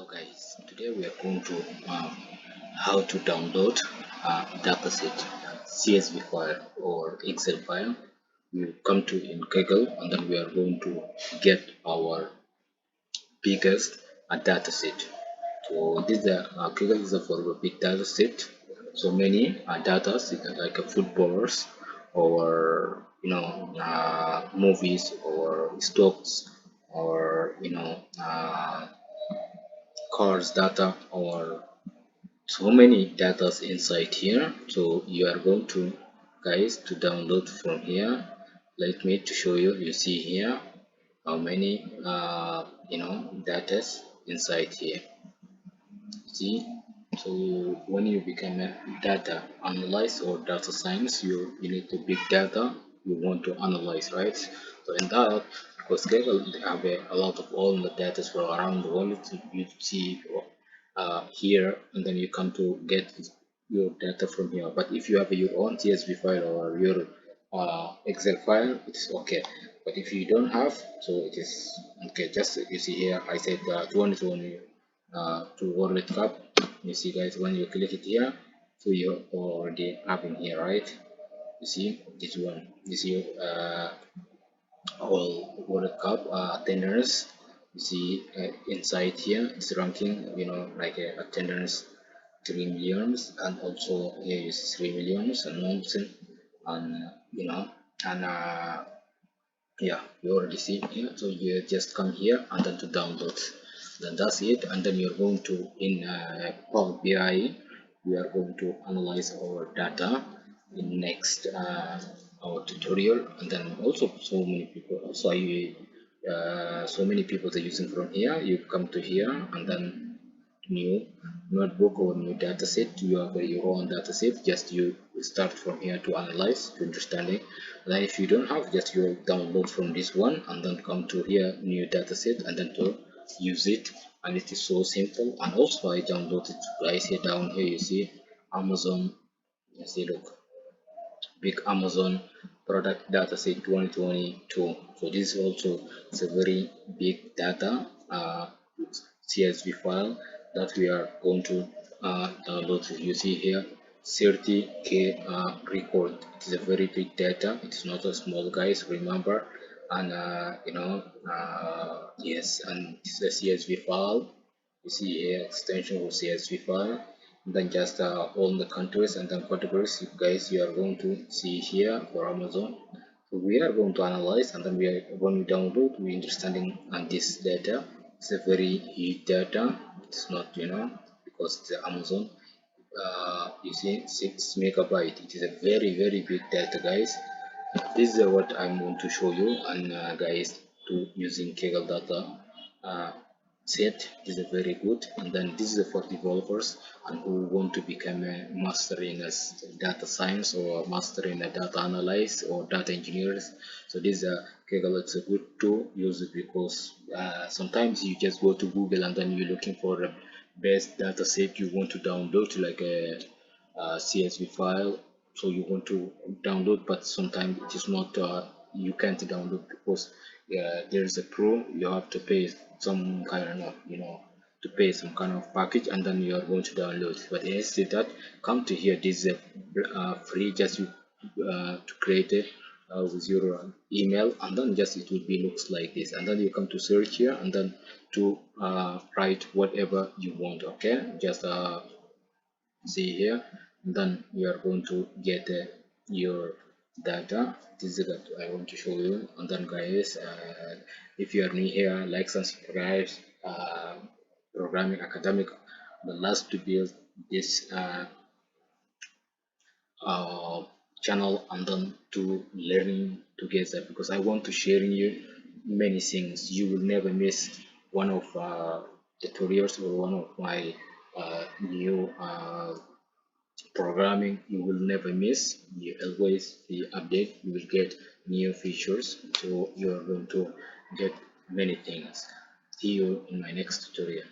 Guys, today we are going to how to download a dataset CSV file or Excel file. We will come to in Kaggle, and then we are going to get our biggest dataset. So this is Kaggle is for a big dataset. So many data like footballers or movies or stocks or cars data or so many data inside here. So you are going to guys to download from here. Let me to show you. You see here how many data inside here. See, so when you become a data analyst or data science, you need the big data you want to analyze, right? So in that, because Kaggle have a lot of all the data from around the world, you see here, and then you come to get your data from here. But if you have your own CSV file or your Excel file, it's okay. But if you don't have, so it is okay. Just you see here, I said 2020 to World Cup. You see, guys, when you click it here, so you already have in here, right? You see this one. You see all World Cup attendance. You see inside here, it's ranking. Like attendance 3 millions, and also here you see 3 millions and nonsense, and and yeah, you already see here. So you just come here and then to download, then that's it. And then you're going to in Power BI, we are going to analyze our data in next our tutorial. And then also so many people, so many people are using from here. You come to here and then new notebook or new dataset. You have your own dataset. Just you start from here to analyze, to understanding. Then if you don't have, just you download from this one and then come to here new dataset and then to use it. And it is so simple. And also I downloaded, guys, here down here you see Amazon. You see, look, big Amazon product dataset 2022. So this is also, it's a very big data CSV file that we are going to download. You see here 30k record. It is a very big data. It is not a small, guys, remember. And yes, and it's a CSV file. You see here extension of CSV file, and then just all the countries and then categories. You guys, you are going to see here for Amazon. So we are going to analyze, and then when we download, we understanding and this data. It's a very huge data. It's not because it's Amazon. You see 6 megabyte. It is a very big data, guys. This is what I'm going to show you, and guys, to using Kaggle data set is a very good. And then this is for developers and who want to become a master in a data science or a master in a data analysis or data engineers. So this Kaggle, it's a good to use it because sometimes you just go to Google and then you're looking for the best data set you want to download, like a CSV file. So you want to download, but sometimes it is not, you can't download because there is a pro. You have to pay some kind of to pay some kind of package, and then you are going to download. But instead that, come to here, this is free. Just you to create it with your email, and then just it will be looks like this. And then you come to search here, and then to write whatever you want. Okay, just see here, then you are going to get your data. This is what I want to show you. And then, guys, if you are new here, like and subscribe. Programming academic, the last to build this channel and then to learning together, because I want to share you many things. You will never miss one of tutorials or one of my new programming. You will never miss. You always be update. You will get new features, so you are going to get many things. See you in my next tutorial.